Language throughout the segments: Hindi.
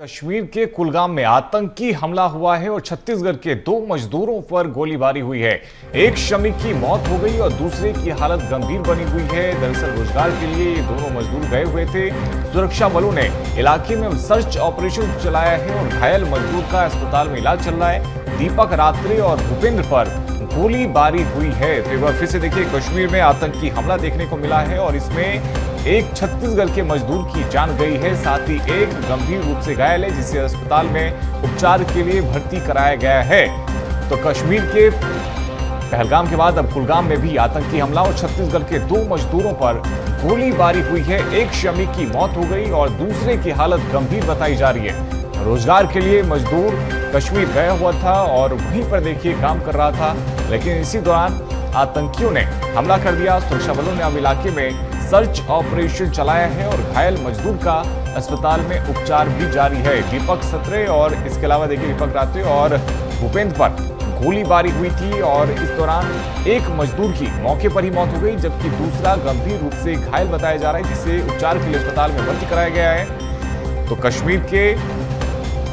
कश्मीर के कुलगाम में आतंकी हमला हुआ है और छत्तीसगढ़ के 2 मजदूरों पर गोलीबारी हुई है। एक श्रमिक की मौत हो गई और दूसरे की हालत गंभीर बनी हुई है। दरअसल रोजगार के लिए ये दोनों मजदूर गए हुए थे। सुरक्षा बलों ने इलाके में सर्च ऑपरेशन चलाया है और घायल मजदूर का अस्पताल में इलाज चल रहा है। दीपक रात्रे और भूपेंद्र पर गोलीबारी हुई है। तो एक बार फिर से देखिए, कश्मीर में आतंकी हमला देखने को मिला है और इसमें एक छत्तीसगढ़ के मजदूर की जान गई है, साथ ही एक गंभीर रूप से घायल है जिसे अस्पताल में उपचार के लिए भर्ती कराया गया है। तो कश्मीर के पहलगाम के बाद अब कुलगाम में भी आतंकी हमला और छत्तीसगढ़ के 2 मजदूरों पर गोलीबारी हुई है। एक श्रमिक की मौत हो गई और दूसरे की हालत गंभीर बताई जा रही है। रोजगार के लिए मजदूर कश्मीर गया हुआ था और वहीं पर देखिए काम कर रहा था, लेकिन इसी दौरान आतंकियों ने हमला कर दिया। सुरक्षा बलों ने अब इलाके में सर्च ऑपरेशन चलाया है और घायल मजदूर का अस्पताल में उपचार भी जारी है। दीपक सत्रे और इसके अलावा देखिए दीपक रात्रे और भूपेंद्र पर गोलीबारी हुई थी और इस दौरान एक मजदूर की मौके पर ही मौत हो गई, जबकि दूसरा गंभीर रूप से घायल बताया जा रहा है जिसे उपचार के लिए अस्पताल में भर्ती कराया गया है। तो कश्मीर के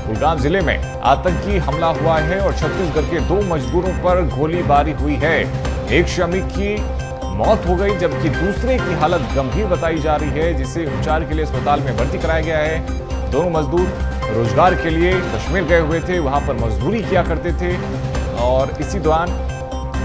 कुलगाम जिले में आतंकी हमला हुआ है और छत्तीसगढ़ के 2 मजदूरों पर गोलीबारी हुई है। एक श्रमिक की मौत हो गई जबकि दूसरे की हालत गंभीर बताई जा रही है जिसे उपचार के लिए अस्पताल में भर्ती कराया गया है। दोनों मजदूर रोजगार के लिए कश्मीर गए हुए थे, वहां पर मजदूरी किया करते थे और इसी दौरान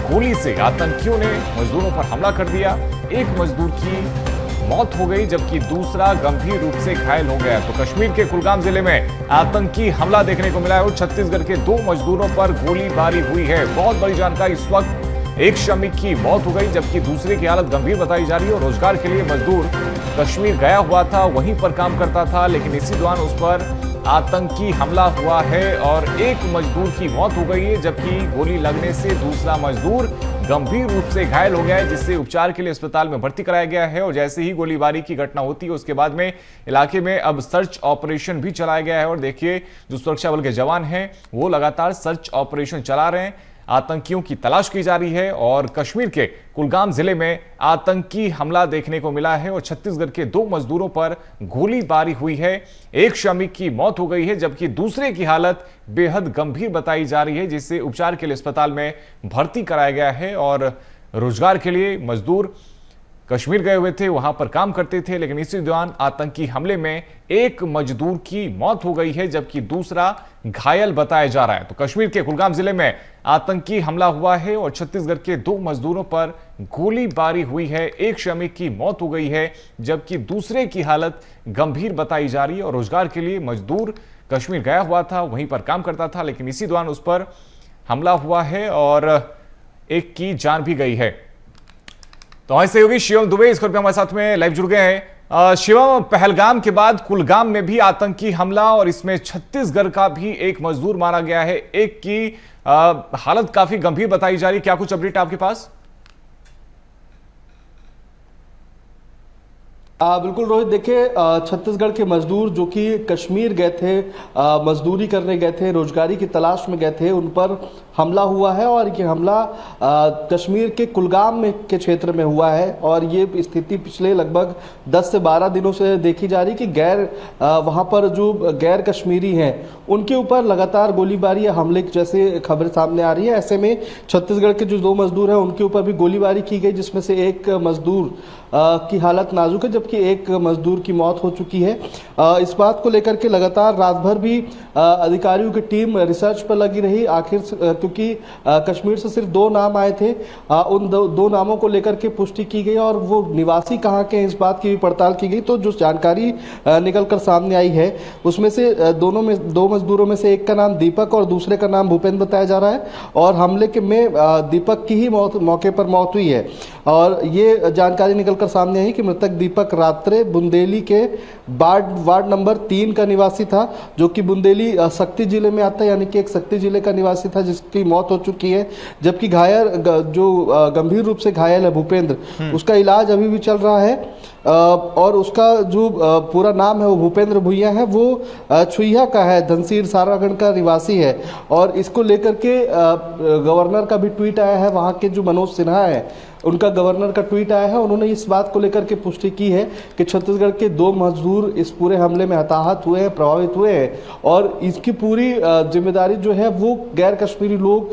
गोली से आतंकियों ने मजदूरों पर हमला कर दिया। एक मजदूर की मौत हो गई जबकि दूसरा गंभीर रूप से घायल हो गया। तो कश्मीर के कुलगाम जिले में आतंकी हमला देखने को मिला है और छत्तीसगढ़ के 2 मजदूरों पर गोलीबारी हुई है। बहुत बड़ी जानकारी इस वक्त, एक श्रमिक की मौत हो गई जबकि दूसरे की हालत गंभीर बताई जा रही है और रोजगार के लिए मजदूर कश्मीर गया हुआ था, वहीं पर काम करता था, लेकिन इसी दौरान उस पर आतंकी हमला हुआ है और एक मजदूर की मौत हो गई है जबकि गोली लगने से दूसरा मजदूर गंभीर रूप से घायल हो गया है जिसे उपचार के लिए अस्पताल में भर्ती कराया गया है। और जैसे ही गोलीबारी की घटना होती है उसके बाद में इलाके में अब सर्च ऑपरेशन भी चलाया गया है और देखिए जो सुरक्षा बल के जवान हैं वो लगातार सर्च ऑपरेशन चला रहे हैं। आतंकियों की तलाश की जा रही है और कश्मीर के कुलगाम जिले में आतंकी हमला देखने को मिला है और छत्तीसगढ़ के 2 मजदूरों पर गोलीबारी हुई है। एक श्रमिक की मौत हो गई है जबकि दूसरे की हालत बेहद गंभीर बताई जा रही है जिसे उपचार के लिए अस्पताल में भर्ती कराया गया है। और रोजगार के लिए मजदूर कश्मीर गए हुए थे, वहां पर काम करते थे, लेकिन इसी दौरान आतंकी हमले में एक मजदूर की मौत हो गई है जबकि दूसरा घायल बताया जा रहा है। तो कश्मीर के कुलगाम जिले में आतंकी हमला हुआ है और छत्तीसगढ़ के 2 मजदूरों पर गोलीबारी हुई है। एक श्रमिक की मौत हो गई है जबकि दूसरे की हालत गंभीर बताई जा रही है और रोजगार के लिए मजदूर कश्मीर गया हुआ था, वहीं पर काम करता था, लेकिन इसी दौरान उस पर हमला हुआ है और एक की जान भी गई है। तो हमारे सहयोगी शिवम दुबे इस पर हमारे साथ में लाइव जुड़ गए हैं। शिवम, पहलगाम के बाद कुलगाम में भी आतंकी हमला और इसमें छत्तीसगढ़ का भी एक मजदूर मारा गया है। एक की हालत काफी गंभीर बताई जा रही है, क्या कुछ अपडेट आपके पास? बिल्कुल रोहित, देखिए छत्तीसगढ़ के मजदूर जो कि कश्मीर गए थे, मजदूरी करने गए थे, रोजगारी की तलाश में गए थे, उन पर हमला हुआ है और ये हमला कश्मीर के कुलगाम में के क्षेत्र में हुआ है। और ये स्थिति पिछले लगभग 10 से 12 दिनों से देखी जा रही कि वहाँ पर जो गैर कश्मीरी हैं उनके ऊपर लगातार गोलीबारी या हमले जैसे खबरें सामने आ रही है। ऐसे में छत्तीसगढ़ के जो 2 मजदूर हैं उनके ऊपर भी गोलीबारी की गई, जिसमें से एक मजदूर की हालत नाजुक है जबकि एक मजदूर की मौत हो चुकी है। इस बात को लेकर के लगातार रात भर भी अधिकारियों की टीम रिसर्च पर लगी रही। आखिर क्योंकि कश्मीर से सिर्फ 2 नाम आए थे, उन 2 नामों को लेकर के पुष्टि की गई और वो निवासी कहाँ के हैं इस बात की भी पड़ताल की गई। तो जो जानकारी निकल कर सामने आई है उसमें से 2 मजदूरों में से एक का नाम दीपक और दूसरे का नाम भूपेंद्र बताया जा रहा है और हमले के में दीपक की ही मौके पर मौत हुई है। और ये जानकारी निकलकर सामने आई कि मृतक दीपक रात्रे बुंदेली के वार्ड नंबर 3 का निवासी था, जो कि बुंदेली शक्ति जिले में आता है, यानी कि एक शक्ति जिले का निवासी था जिसकी मौत हो चुकी है। जबकि घायल जो गंभीर रूप से घायल है भूपेंद्र, उसका इलाज अभी भी चल रहा है। और उसका जो पूरा नाम है वो भूपेंद्र भुइयां है, वो छुइया का है, धनसीर सारागढ़ का निवासी है। और इसको लेकर के गवर्नर का भी ट्वीट आया है, वहाँ के जो मनोज सिन्हा है उनका गवर्नर का ट्वीट आया है। उन्होंने इस बात को लेकर के पुष्टि की है कि छत्तीसगढ़ के 2 मजदूर इस पूरे हमले में हताहत हुए हैं, प्रभावित हुए हैं, और इसकी पूरी जिम्मेदारी जो है वो गैर कश्मीरी लोग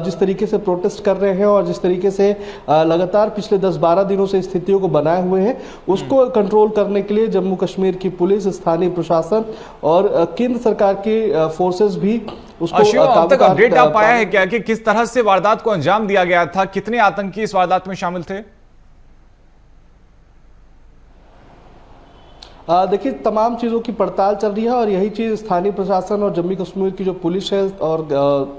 जिस तरीके से प्रोटेस्ट कर रहे हैं और जिस तरीके से लगातार पिछले 10-12 दिनों से स्थितियों को बनाए हुए हैं, उसको कंट्रोल करने के लिए जम्मू कश्मीर की पुलिस, स्थानीय प्रशासन और केंद्र सरकार के फोर्सेस भी उसको शिवम, अब तक अपडेट आप पाया है क्या कि किस तरह से वारदात को अंजाम दिया गया था? कितने आतंकी इस वारदात में शामिल थे? देखिए, तमाम चीज़ों की पड़ताल चल रही है और यही चीज़ स्थानीय प्रशासन और जम्मू कश्मीर की जो पुलिस है और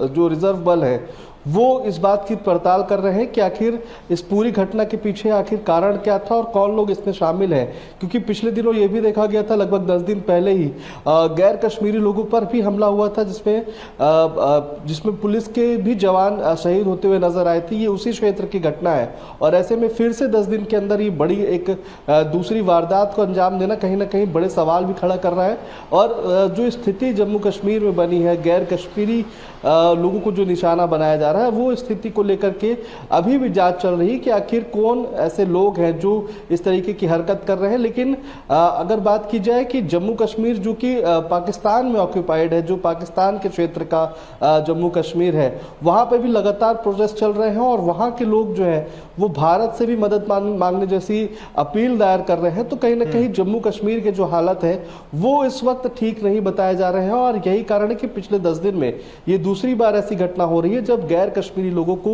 जो रिजर्व बल है वो इस बात की पड़ताल कर रहे हैं कि आखिर इस पूरी घटना के पीछे आखिर कारण क्या था और कौन लोग इसमें शामिल हैं। क्योंकि पिछले दिनों ये भी देखा गया था, लगभग 10 दिन पहले ही गैर कश्मीरी लोगों पर भी हमला हुआ था, जिसमें पुलिस के भी जवान शहीद होते हुए नजर आए थे। ये उसी क्षेत्र की घटना है और ऐसे में फिर से 10 दिन के अंदर ये बड़ी एक दूसरी वारदात को अंजाम देना कहीं ना कहीं बड़े सवाल भी खड़ा कर रहा है। और जो स्थिति जम्मू कश्मीर में बनी है, गैर कश्मीरी लोगों को जो निशाना बनाया जा रहा है, वो स्थिति को लेकर के अभी भी जांच चल रही है कि आखिर कौन ऐसे लोग हैं जो इस तरीके की हरकत कर रहे हैं। लेकिन अगर बात की जाए कि जम्मू कश्मीर जो कि पाकिस्तान में ऑक्यूपाइड है, जो पाकिस्तान के क्षेत्र का जम्मू कश्मीर है, वहाँ पे भी लगातार प्रोटेस्ट चल रहे हैं और वहाँ के लोग जो है वो भारत से भी मदद मांगने जैसी अपील दायर कर रहे हैं। तो कहीं ना कहीं जम्मू कश्मीर के जो हालत है वो इस वक्त ठीक नहीं बताए जा रहे हैं और यही कारण है कि पिछले 10 दिन में ये दूसरी बार ऐसी घटना हो रही है जब गैर कश्मीरी लोगों को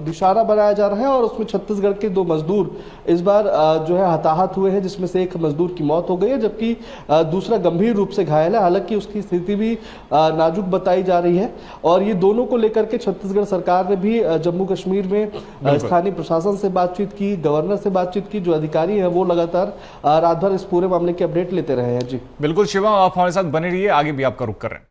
निशाना बनाया जा रहा है और उसमें छत्तीसगढ़ के 2 मजदूर इस बार जो है हताहत हुए हैं, जिसमें से एक मजदूर की मौत हो गई है जबकि दूसरा गंभीर रूप से घायल है। हालांकि उसकी स्थिति भी नाजुक बताई जा रही है और ये दोनों को लेकर के छत्तीसगढ़ सरकार ने भी जम्मू कश्मीर में स्थानीय प्रशासन से बातचीत की, गवर्नर से बातचीत की। जो अधिकारी हैं वो लगातार रात भर इस पूरे मामले की अपडेट लेते रहे हैं। जी बिल्कुल शिवम, आप हमारे साथ बने रहिए, आगे भी आपका रुख कर रहे हैं।